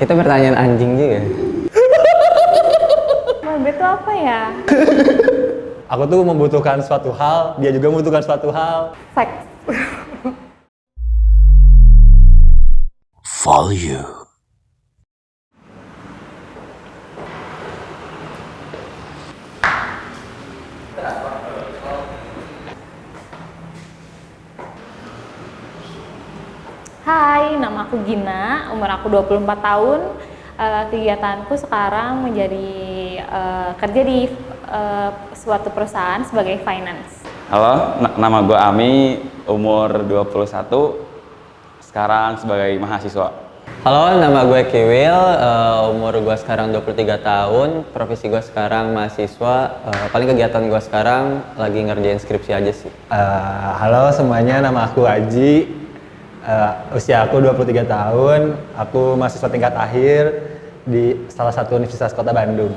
Itu pertanyaan anjing juga. FWB itu apa ya? Aku tuh membutuhkan suatu hal, dia juga membutuhkan suatu hal. Seks. Value. Hai, nama aku Gina, umur aku 24 tahun. Kegiatanku sekarang menjadi kerja di suatu perusahaan sebagai finance. Halo, nama gue Ami, umur 21, sekarang sebagai mahasiswa. Halo, nama gue Kiwil, umur gue sekarang 23 tahun, profesi gue sekarang mahasiswa, paling kegiatan gue sekarang lagi ngerjain skripsi aja sih. Halo semuanya, nama aku Aji. Usia aku 23 tahun, aku mahasiswa tingkat akhir di salah satu universitas kota Bandung.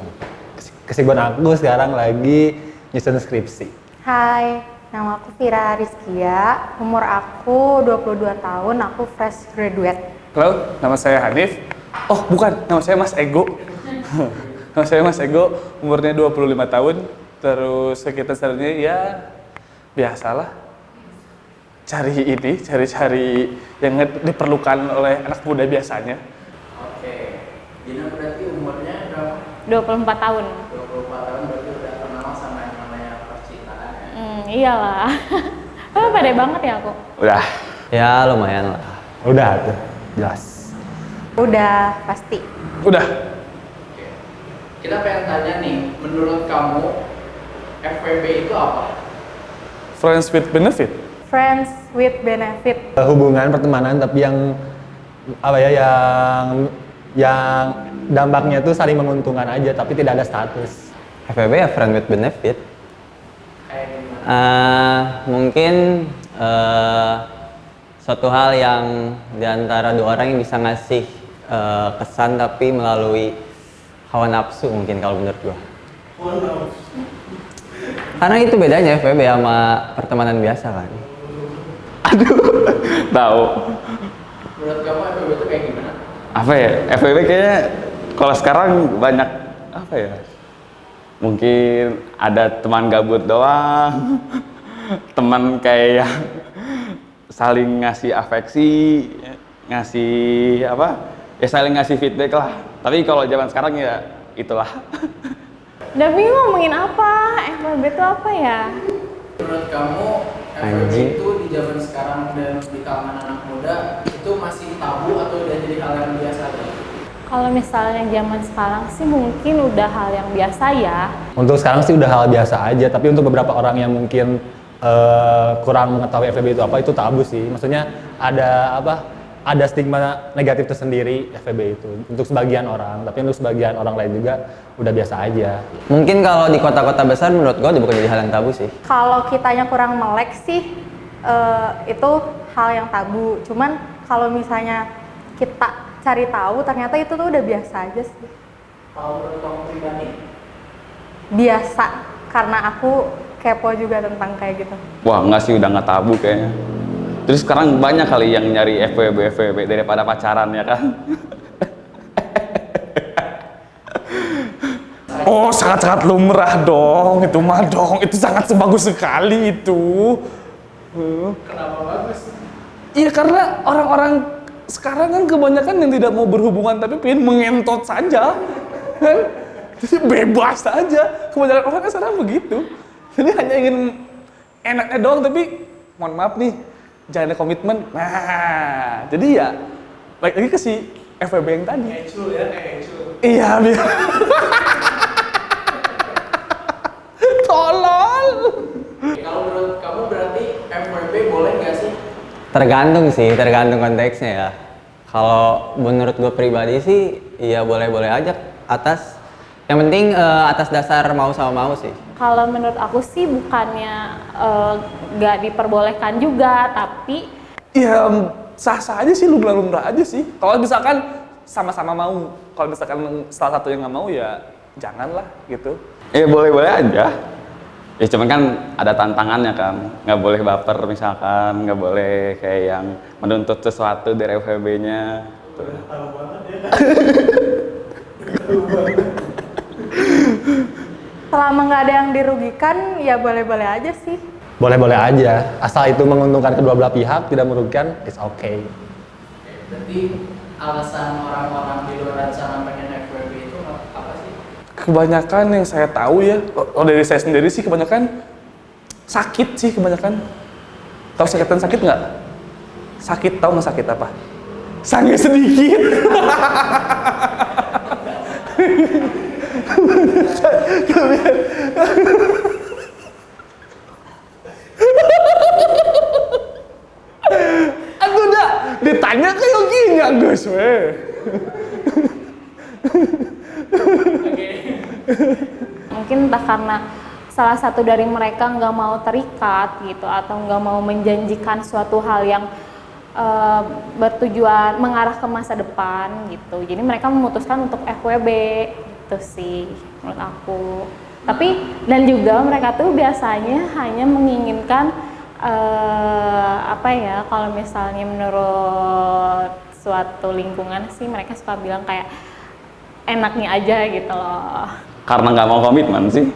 Kesibukan aku sekarang lagi nyusun skripsi. Hai, nama aku Vira Rizkia, umur aku 22 tahun, aku fresh graduate. Halo, nama saya Hanif. Oh, bukan, nama saya Mas Ego. Nama saya Mas Ego, umurnya 25 tahun. Terus kegiatan sehariannya ya biasalah. Cari yang diperlukan oleh anak muda biasanya. Oke, Gina berarti umurnya berapa? 24 tahun. 24 tahun berarti udah kenal sama yang namanya percintaan ya? Iyalah. Pede banget ya aku. Udah. Ya lumayan lah. Udah tuh, jelas. Udah, pasti. Udah. Oke. Kita pengen tanya nih, menurut kamu FWB itu apa? Friends with benefit. Friends with benefit. Hubungan pertemanan tapi yang apa ya, yang dampaknya tuh saling menguntungkan aja tapi tidak ada status. FWB ya friend with benefit. Kayak gimana? Mungkin suatu hal yang diantara dua orang yang bisa ngasih kesan tapi melalui hawa nafsu mungkin kalau menurut gua. Karena itu bedanya FWB sama pertemanan biasa kan. Tahu. Menurut kamu FWB itu kayak gimana? Apa ya? FWB kayaknya kalau sekarang banyak apa ya? Mungkin ada teman gabut doang. Teman kayak saling ngasih afeksi, ngasih apa? Ya saling ngasih feedback lah. Tapi kalau zaman sekarang ya itulah. Udah bingung ngomongin apa? FWB itu apa ya? Menurut kamu FWB Anjing. itu di zaman sekarang dan di kalangan anak muda itu masih tabu atau udah jadi hal yang biasa aja? Kalau misalnya zaman sekarang sih mungkin udah hal yang biasa ya. Untuk sekarang sih udah hal biasa aja, tapi untuk beberapa orang yang mungkin kurang mengetahui FWB itu apa, itu tabu sih. Maksudnya ada apa? Ada stigma negatif tersendiri FWB itu untuk sebagian orang, tapi untuk sebagian orang lain juga udah biasa aja. Mungkin kalau di kota-kota besar menurut gua udah bukan jadi hal yang tabu sih. Kalau kitanya kurang melek sih, itu hal yang tabu. Cuman kalau misalnya kita cari tahu, ternyata itu tuh udah biasa aja sih. Kalau menurut kamu pribadi? Biasa, karena aku kepo juga tentang kayak gitu. Wah, enggak sih, udah nggak tabu kayaknya. Terus sekarang banyak kali yang nyari FWB daripada pacaran ya kan? Oh, sangat-sangat lumrah dong. Itu mah dong. Itu sangat sebagus sekali itu. Kenapa bagus? Iya, karena orang-orang sekarang kan kebanyakan yang tidak mau berhubungan tapi pengen mengentot saja. Kan? Jadi bebas aja. Kebanyakan orang kan sekarang begitu. Jadi hanya ingin enaknya doang, tapi mohon maaf nih, jangan ada komitmen. Nah, jadi ya balik lagi ke si FWB yang tadi. Ecul ya, kayak ecul. Iya, biar. Tolol. Kalau menurut kamu berarti FWB boleh nggak sih? Tergantung konteksnya ya. Kalau menurut gue pribadi sih, ya boleh-boleh aja yang penting atas dasar mau sama mau sih. Kalau menurut aku sih bukannya nggak diperbolehkan juga, tapi Ya sah-sah aja sih, lumrah-lumrah aja sih. Kalau misalkan sama-sama mau, kalau misalkan salah satu yang nggak mau ya janganlah gitu. Boleh-boleh aja. Ya cuman kan ada tantangannya kan, nggak boleh baper misalkan, nggak boleh kayak yang menuntut sesuatu dari FWB-nya. Selama nggak ada yang dirugikan, ya boleh-boleh aja sih. Boleh-boleh aja, asal itu menguntungkan kedua belah pihak, tidak merugikan, it's okay. Berarti alasan orang-orang di luar sana pengen FWB itu apa sih? Kebanyakan yang saya tahu ya, dari saya sendiri sih kebanyakan sakit sih kebanyakan. Tahu sakitan sakit nggak? Sakit, tahu nggak sakit apa? Sange sedikit. Aku udah ditanya ke Yogi nggak guys, weh. Mungkin entah karena salah satu dari mereka nggak mau terikat gitu atau nggak mau menjanjikan suatu hal yang bertujuan mengarah ke masa depan gitu. Jadi mereka memutuskan untuk FWB gitu sih menurut aku. Tapi dan juga mereka tuh biasanya hanya menginginkan apa ya, kalau misalnya menurut suatu lingkungan sih mereka suka bilang kayak enaknya aja gitu loh. Karena nggak mau komitmen sih.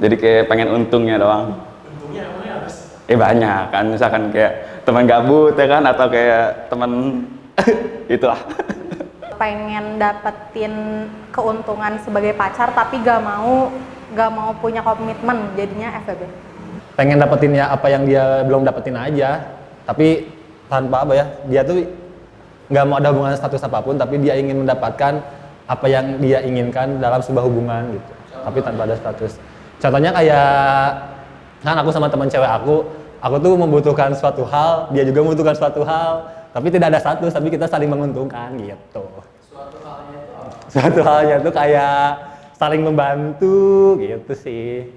Jadi kayak pengen untungnya doang. Untungnya emangnya apa sih? Banyak kan, misalkan kayak teman gabut ya kan, atau kayak teman itulah. Pengen dapetin keuntungan sebagai pacar tapi gak mau punya komitmen, jadinya FWB. Pengen dapetin ya apa yang dia belum dapetin aja, tapi tanpa apa ya, dia tuh nggak mau ada hubungan status apapun, tapi dia ingin mendapatkan apa yang dia inginkan dalam sebuah hubungan gitu, tapi tanpa ada status. Contohnya kayak kan aku sama teman cewek aku tuh membutuhkan suatu hal, dia juga membutuhkan suatu hal, tapi tidak ada status, tapi kita saling menguntungkan gitu. Suatu halnya tuh kayak saling membantu gitu sih,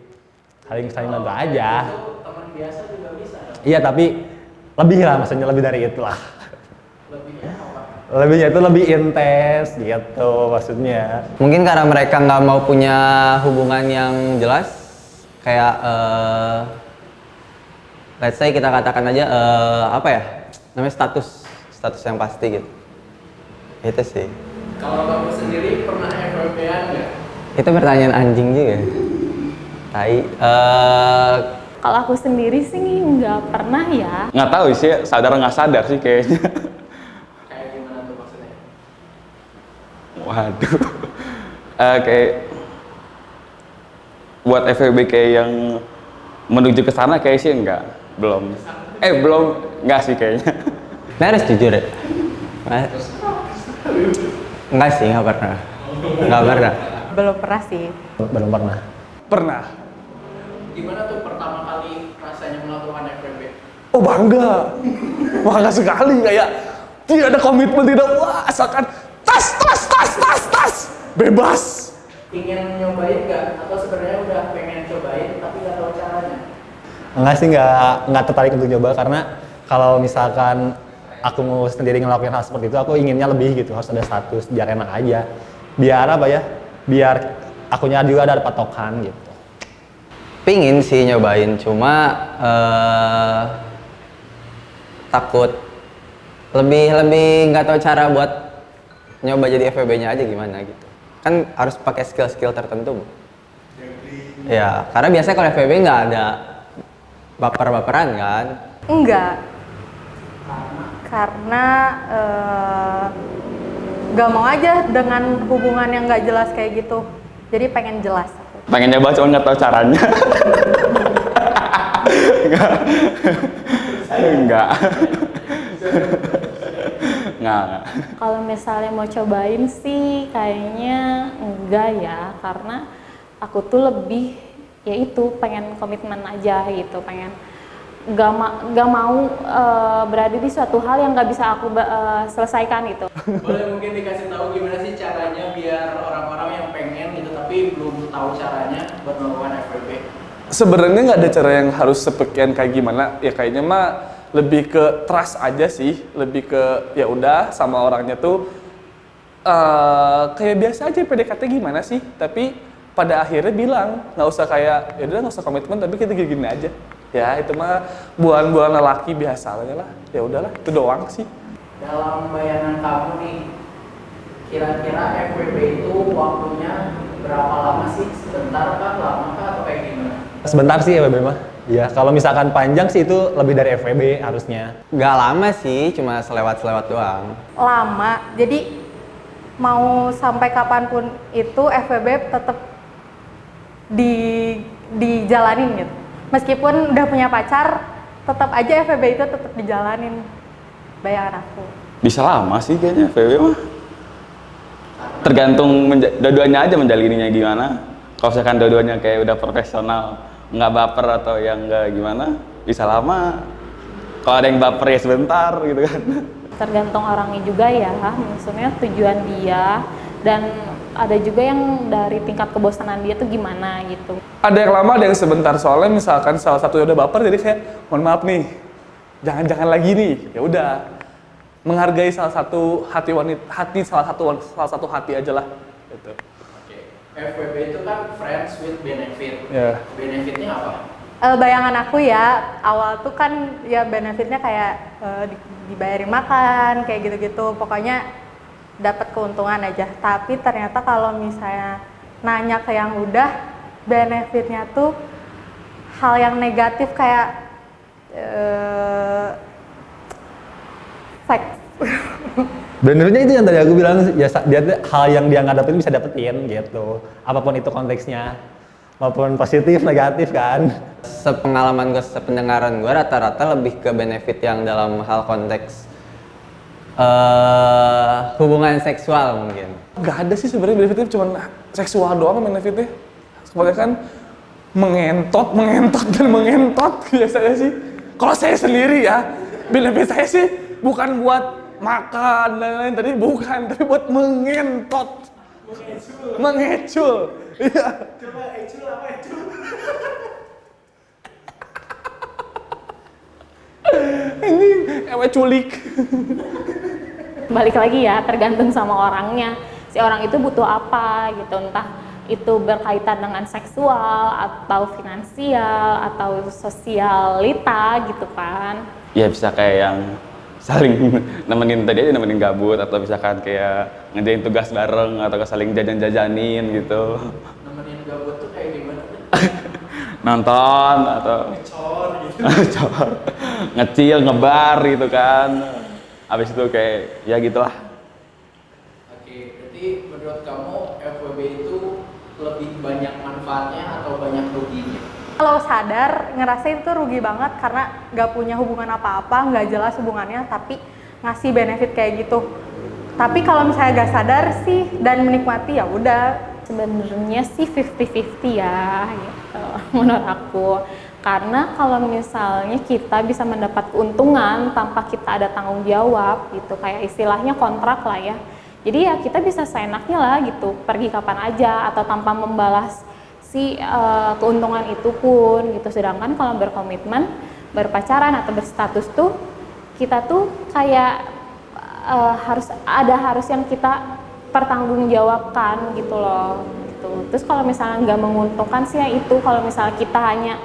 saling bantu aja. Teman biasa juga bisa dong. Iya, tapi lebih lah, maksudnya lebih dari itulah. Lebihnya apa? Lebihnya itu lebih intens gitu maksudnya. Mungkin karena mereka nggak mau punya hubungan yang jelas, kayak let's say kita katakan aja apa ya namanya, status yang pasti gitu. Itu sih. Kalau kamu sendiri pernah FWB-an nggak? Itu pertanyaan anjing juga. Tai. Kalau aku sendiri sih nggak pernah ya. Nggak tahu sih, sadar nggak sadar sih kayaknya. Kayak gimana tuh maksudnya? Waduh. Kayak buat FWB kayak yang menuju ke sana kayak sih belum. Enggak sih kayaknya. Nah, harus jujur ya. Enggak sih, nggak pernah. Nggak pernah. Belum pernah sih. Belum pernah. Pernah. Gimana tuh pertama kali rasanya melakukan FWB? Oh bangga sekali, kayak tidak ada komitmen, tidak, wah asalkan tas bebas. Ingin nyobain nggak? Atau sebenarnya udah pengen cobain tapi nggak tahu caranya? Enggak sih, nggak tertarik untuk coba, karena kalau misalkan aku mau sendiri ngelakuin hal seperti itu, aku inginnya lebih gitu, harus ada status biar enak aja, biar apa ya, biar akunya juga ada patokan gitu. Pingin sih nyobain, cuma takut lebih nggak tahu cara buat nyoba jadi FWB-nya aja gimana gitu. Kan harus pakai skill tertentu. Ya, karena biasanya kalau FWB nggak ada baper-baperan kan? Enggak. Karena gak mau aja dengan hubungan yang gak jelas kayak gitu. Jadi pengen jelas. Pengen nyoba cuma nggak tahu caranya. Enggak. Kalau misalnya mau cobain sih kayaknya enggak ya, karena aku tuh lebih yaitu pengen komitmen aja gitu, pengen gak mau berada di suatu hal yang gak bisa aku selesaikan gitu. Boleh mungkin dikasih tahu gimana sih caranya biar orang-orang yang pengen gitu tapi belum tahu caranya buat melakukan FWB? Sebenarnya nggak ada cara yang harus sepekian kayak gimana, ya kayaknya mah lebih ke trust aja sih, lebih ke ya udah sama orangnya tuh kayak biasa aja PDKT gimana sih, tapi pada akhirnya bilang nggak usah kayak ya udah nggak usah komitmen tapi kita gini aja. Ya itu mah buan-buan lelaki biasa aja lah, ya udahlah itu doang sih. dalam bayangan kamu nih, kira-kira FWB itu waktunya berapa lama sih? Sebentar kah, lama kah, atau kayak gimana? Sebentar sih FWB mah. Ya, kalau misalkan panjang sih itu lebih dari FWB harusnya. Nggak lama sih, cuma selewat-selewat doang. Lama, jadi mau sampai kapanpun itu FWB tetap dijalanin gitu. Meskipun udah punya pacar, tetap aja FWB itu tetap dijalanin, bayangan aku. Bisa lama sih kayaknya FWB mah. Tergantung dua-duanya aja menjalininya gimana. Kalau misalkan dua-duanya kayak udah profesional, nggak baper atau yang nggak gimana, bisa lama. Kalau ada yang baper ya sebentar gitu kan. Tergantung orangnya juga ya, maksudnya tujuan dia, dan ada juga yang dari tingkat kebosanan dia tuh gimana gitu. Ada yang lama, ada yang sebentar. Soalnya misalkan salah satu udah baper, jadi kayak mohon maaf nih, jangan lagi nih. Ya udah, menghargai salah satu salah satu hati aja lah. Gitu. Oke. FWB itu kan friends with benefit. Ya. Benefitnya apa? Bayangan aku ya, awal tuh kan ya benefitnya kayak dibayarin makan, kayak gitu-gitu. Pokoknya dapat keuntungan aja. Tapi ternyata kalau misalnya nanya ke yang udah, benefitnya tuh hal yang negatif kayak seks. Benernya itu yang tadi aku bilang, ya dia hal yang dia nggak dapetin bisa dapetin gitu. Apapun itu konteksnya, maupun positif, negatif kan. Sepengalaman gue, sependengaran gue, rata-rata lebih ke benefit yang dalam hal konteks hubungan seksual mungkin. Gak ada sih sebenarnya benefitnya, cuma seksual doang benefitnya. Sebenarnya kan mengentot dan mengentot biasanya sih. Kalau saya sendiri ya, benefit saya sih bukan buat makan dan lain-lain tadi, bukan, tapi buat mengentot. Mengecul. Iya. Coba ecul apa ecul? Ini ewe culik. Balik lagi ya, tergantung sama orangnya. Si orang itu butuh apa gitu, entah itu berkaitan dengan seksual atau finansial atau sosialita gitu kan. Ya bisa kayak yang saling nemenin tadi aja, nemenin gabut, atau misalkan kayak ngerjain tugas bareng atau saling jajan-jajanin gitu. Nemenin gabut tuh kayak gimana? Nonton atau ngecor, ngecil, ngebar gitu kan. Habis itu kayak ya gitulah. Oke, berarti menurut kamu FWB itu lebih banyak manfaatnya atau banyak ruginya? Kalau sadar, ngerasain itu rugi banget karena nggak punya hubungan apa-apa, nggak jelas hubungannya, tapi ngasih benefit kayak gitu. Tapi kalau misalnya nggak sadar sih dan menikmati, ya udah. Sebenarnya sih 50-50 ya gitu, menurut aku. Karena kalau misalnya kita bisa mendapat keuntungan tanpa kita ada tanggung jawab gitu, kayak istilahnya kontrak lah ya. Jadi ya kita bisa seenaknya lah gitu, pergi kapan aja atau tanpa membalas si keuntungan itu pun gitu. Sedangkan kalau berkomitmen, berpacaran atau berstatus tuh kita tuh kayak harus yang kita pertanggungjawabkan gitu loh gitu. Terus kalau misalnya nggak menguntungkan sih ya itu, kalau misalnya kita hanya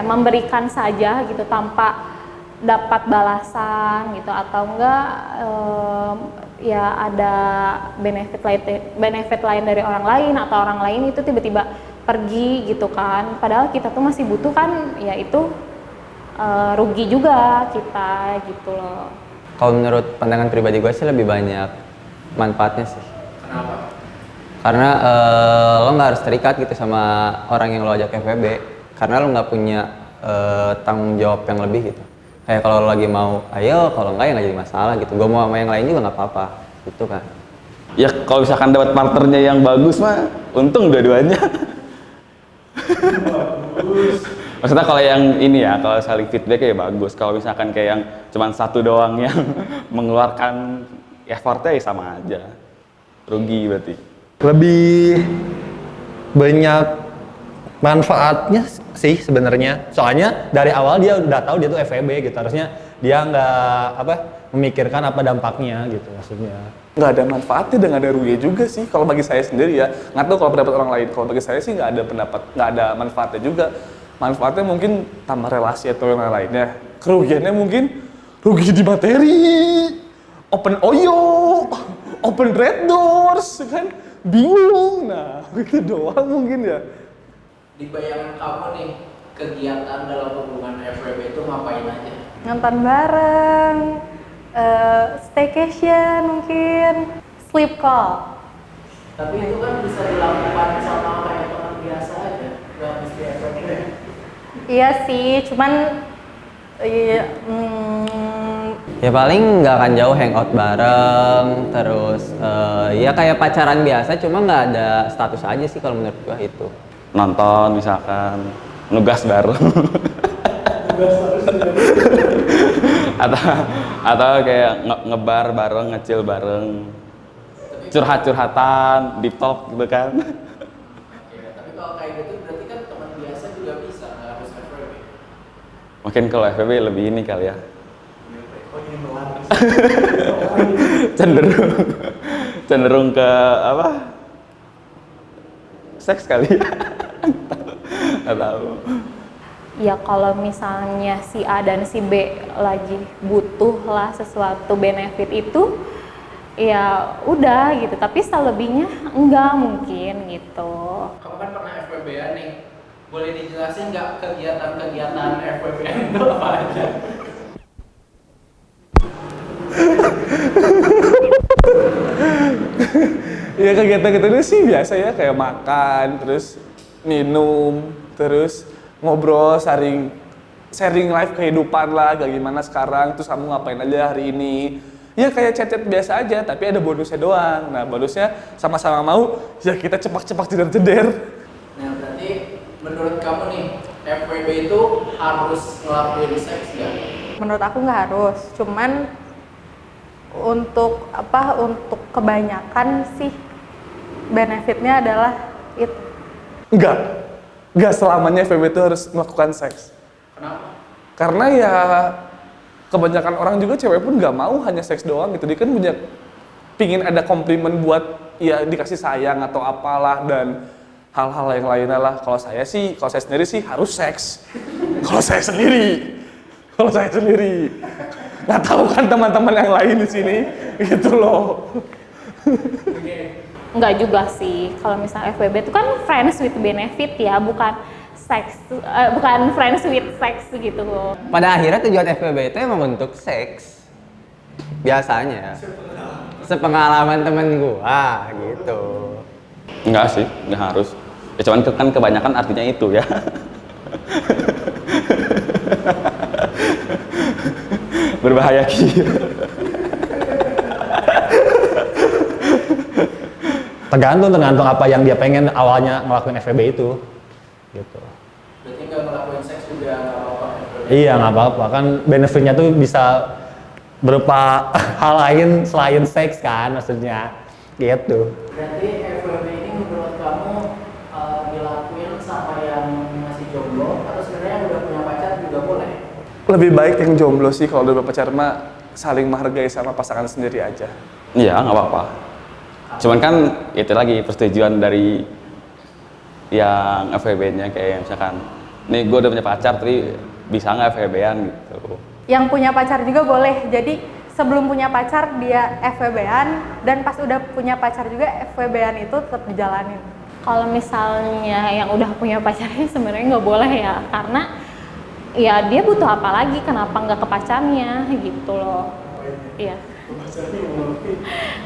memberikan saja gitu tanpa dapat balasan gitu, atau enggak ya ada benefit lain dari orang lain, atau orang lain itu tiba-tiba pergi gitu kan, padahal kita tuh masih butuh kan, ya itu rugi juga kita gitu loh. Kalau menurut pandangan pribadi gue sih lebih banyak manfaatnya sih. Kenapa? Karena lo nggak harus terikat gitu sama orang yang lo ajak FWB, karena lo nggak punya tanggung jawab yang lebih gitu. Kayak kalau lo lagi mau, ayo, kalau nggak ya nggak jadi masalah gitu. Gue mau sama yang lain juga nggak apa-apa, gitu kan. Ya kalau misalkan dapat partnernya yang bagus mah untung dua-duanya. Maksudnya kalau yang ini ya, kalau saling feedback ya bagus. Kalau misalkan kayak yang cuman satu doang yang mengeluarkan effortnya ya sama aja, rugi berarti. Lebih banyak manfaatnya sih sebenarnya. Soalnya dari awal dia udah tahu dia tuh FWB gitu. Harusnya dia nggak memikirkan apa dampaknya gitu maksudnya. Nggak ada manfaatnya dan nggak ada ruginya juga sih kalau bagi saya sendiri ya. Nggak tahu kalau pendapat orang lain. Kalau bagi saya sih nggak ada manfaatnya juga. Manfaatnya mungkin tambah relasi atau yang lainnya. Kerugiannya mungkin rugi di materi, open OYO, open red doors, kan bingung. Nah, gitu doang mungkin ya. Di bayangan kamu nih, kegiatan dalam hubungan FWB itu ngapain aja? Nonton bareng, staycation mungkin, sleep call. Tapi itu kan bisa dilakukan sama kayak teman biasa aja, nggak mesti FWB. Iya sih, cuman Ya paling nggak akan jauh hangout bareng, terus ya kayak pacaran biasa, cuma nggak ada status aja sih kalau menurut gua itu. Nonton misalkan, nugas bareng. atau kayak ngebar bareng, ngecil bareng, curhat-curhatan, deep talk gitu kan. Oke, tapi kalau kayak gitu berarti kan teman biasa juga bisa, nggak harus FWB. Mungkin kalau FWB lebih ini kali ya. cenderung ke apa? Seks kali ya. Nggak tahu. Ya kalau misalnya si A dan si B lagi butuh lah sesuatu benefit itu, ya udah gitu. Tapi selebihnya enggak mungkin gitu. Kamu kan pernah FWB-an nih, boleh dijelasin nggak kegiatan-kegiatan FWB-an itu apa aja? Ya kegiatan-kegiatan sih biasa ya, kayak makan, terus minum, terus ngobrol, sharing live kehidupan lah, kayak gimana sekarang, terus kamu ngapain aja hari ini. Ya kayak chat-chat biasa aja, tapi ada bonusnya doang. Nah bonusnya sama-sama mau, ya kita cepak-cepak jeder-jeder. Nah berarti menurut kamu nih, FWB itu harus ngelakuin seks nggak? menurut aku nggak harus, cuman untuk kebanyakan sih benefitnya adalah itu. Enggak selamanya FWB itu harus melakukan seks. Kenapa? Karena ya kebanyakan orang juga cewek pun nggak mau hanya seks doang gitu. Dia kan punya pingin ada komplimen buat ya dikasih sayang atau apalah dan hal-hal yang lainnya lah. Kalau saya sendiri sih harus seks. Kalau saya sendiri. Nggak tahu kan teman-teman yang lain di sini gitu loh. Enggak juga sih. Kalau misalnya FWB itu kan friends with benefit ya, bukan friends with sex gitu loh. Pada akhirnya tujuan FWB itu emang untuk seks. Biasanya. Sepengalaman temen gua gitu. Enggak sih, nggak harus. Ya cuman kan kebanyakan artinya itu ya. Berbahaya Ki. Tergantung apa yang dia pengen awalnya ngelakuin FWB itu. Gitu. Berarti nggak ngelakuin seks juga nggak apa-apa FWB? Iya nggak apa-apa, kan benefitnya tuh bisa berupa hal lain selain seks kan maksudnya. Gitu. Berarti FWB ini menurut kamu dilakuin sama yang masih jomblo atau sebenarnya yang udah punya pacar juga boleh? Lebih baik yang jomblo sih, kalau udah berpacar mah saling menghargai sama pasangan sendiri aja. Iya, nggak apa-apa. Cuman kan itu lagi persetujuan dari yang FWB-nya, kayak misalkan, nih gue udah punya pacar, tapi bisa nggak FWB-an gitu. Yang punya pacar juga boleh. Jadi sebelum punya pacar dia FWB-an, dan pas udah punya pacar juga FWB-an itu tetap dijalanin. Kalau misalnya yang udah punya pacarnya sebenarnya nggak boleh ya, karena ya dia butuh apa lagi, kenapa nggak ke pacarnya gitu loh. Iya.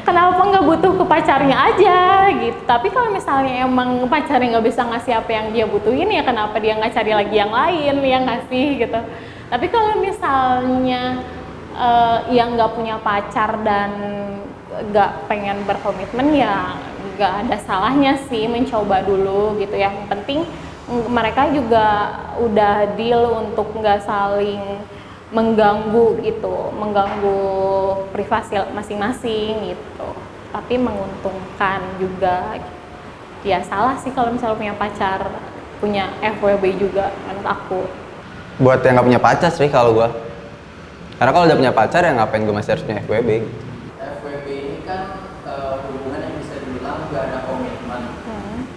Kenapa nggak butuh ke pacarnya aja gitu. Tapi kalau misalnya emang pacarnya nggak bisa ngasih apa yang dia butuhin, ya kenapa dia nggak cari lagi yang lain ya ngasih gitu. Tapi kalau misalnya yang nggak punya pacar dan nggak pengen berkomitmen, ya nggak ada salahnya sih mencoba dulu gitu. Yang penting mereka juga udah deal untuk nggak saling mengganggu gitu, mengganggu privasi masing-masing gitu. Tapi menguntungkan juga. Ya salah sih kalau misalnya punya pacar, punya FWB juga menurut aku. Buat yang nggak punya pacar sih kalau gua. Karena kalau udah punya pacar ya ngapain gua masih harus punya FWB. FWB ini kan hubungan yang bisa dibilang nggak ada komitmen.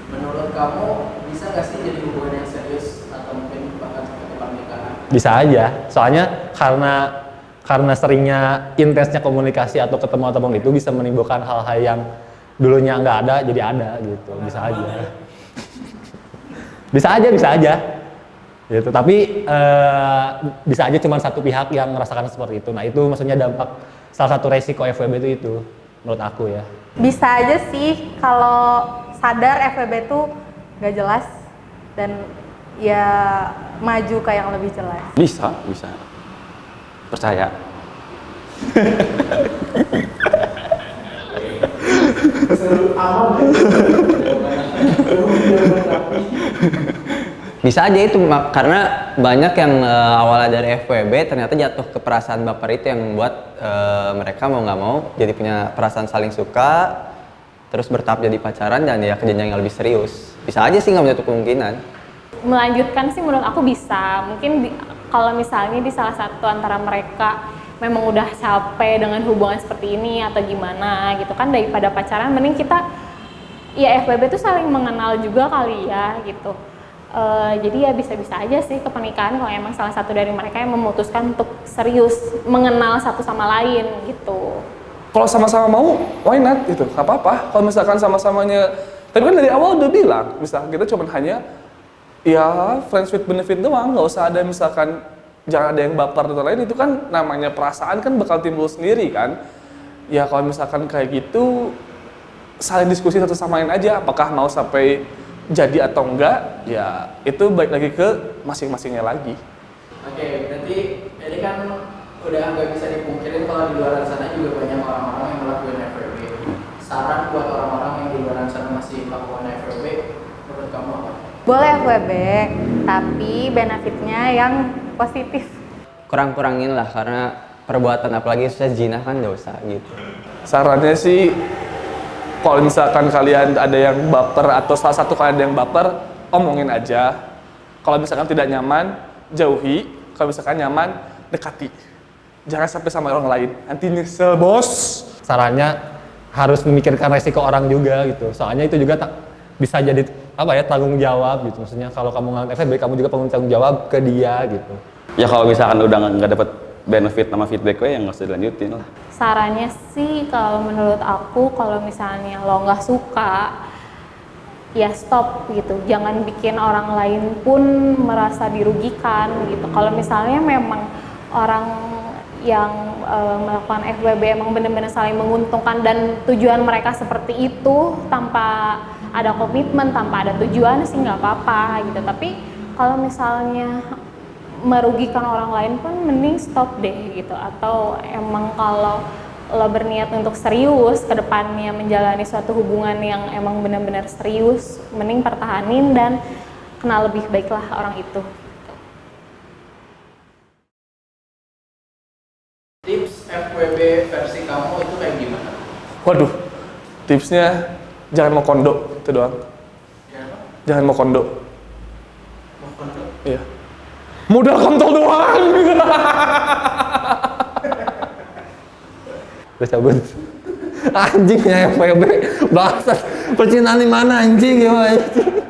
Menurut kamu bisa nggak sih jadi hubungan yang serius atau mungkin bahkan sampai ke pernikahan? Bisa aja, soalnya karena karena seringnya intensnya komunikasi atau ketemu atau itu bisa menimbulkan hal-hal yang dulunya nggak ada jadi ada gitu, bisa aja. Bisa aja. Gitu. Tapi bisa aja cuma satu pihak yang merasakan seperti itu. Nah itu maksudnya dampak salah satu resiko FWB itu menurut aku ya. Bisa aja sih kalau sadar FWB itu nggak jelas dan ya maju ke yang lebih jelas. Bisa. Percaya. Bisa aja itu karena banyak yang awalnya dari FWB ternyata jatuh ke perasaan baper itu yang membuat mereka mau nggak mau jadi punya perasaan saling suka, terus bertahap jadi pacaran dan ya ke jenjang yang lebih serius. Bisa aja sih, nggak menutup kemungkinan. Melanjutkan sih menurut aku bisa. Mungkin kalau misalnya di salah satu antara mereka memang udah capek dengan hubungan seperti ini atau gimana gitu kan, daripada pacaran mending kita ya FWB tuh saling mengenal juga kali ya gitu. Jadi ya bisa-bisa aja sih ke pernikahan kalau emang salah satu dari mereka yang memutuskan untuk serius mengenal satu sama lain gitu. Kalau sama-sama mau, why not gitu, nggak apa-apa. Kalau misalkan sama-samanya, tapi kan dari awal udah bilang, misalkan kita cuma hanya ya friends with benefit doang, nggak usah ada misalkan jangan ada yang baper dan lain, itu kan namanya perasaan kan bakal timbul sendiri kan. Ya kalau misalkan kayak gitu, saling diskusi satu sama lain aja, apakah mau sampai jadi atau enggak, ya itu balik lagi ke masing-masingnya lagi. Oke, berarti ini kan udah nggak bisa dipungkirin kalau di luar sana juga banyak orang-orang yang melakukan FWB. Saran buat orang-orang yang di luar sana masih melakukan FWB, menurut kamu apa? Boleh FWB, tapi benefitnya yang positif. Kurang-kurangin lah, karena perbuatan apalagi susah zina kan dosa gitu. Sarannya sih, kalau misalkan kalian ada yang baper atau salah satu kalian ada yang baper, omongin aja. Kalau misalkan tidak nyaman, jauhi. Kalau misalkan nyaman, dekati. Jangan sampai sama orang lain, nanti nyesel bos. Sarannya harus memikirkan resiko orang juga gitu. Soalnya itu juga bisa jadi apa ya, tanggung jawab gitu. Maksudnya kalau kamu ngelakuin FWB, kamu juga perlu tanggung jawab ke dia gitu. Ya kalau misalkan udah nggak dapet benefit sama feedback gue, yang nggak usah dilanjutin lah. Sarannya sih kalau menurut aku, kalau misalnya lo nggak suka, ya stop gitu. Jangan bikin orang lain pun merasa dirugikan gitu. Kalau misalnya memang orang yang melakukan FWB emang benar-benar saling menguntungkan dan tujuan mereka seperti itu tanpa ada komitmen, tanpa ada tujuan sih nggak apa-apa gitu. Tapi kalau misalnya merugikan orang lain pun mending stop deh gitu. Atau emang kalau lo berniat untuk serius ke depannya menjalani suatu hubungan yang emang benar-benar serius, mending pertahanin dan kenal lebih baiklah orang itu. Tips FWB versi kamu itu kayak gimana? Waduh, tipsnya jangan mau kondo, itu doang. Jangan mau kondo. Mau kondo? Iya. Modal kontol doang. Terus cabut. Anjing ya FWB, bangsat. Percintaan di mana anjing ya anjing.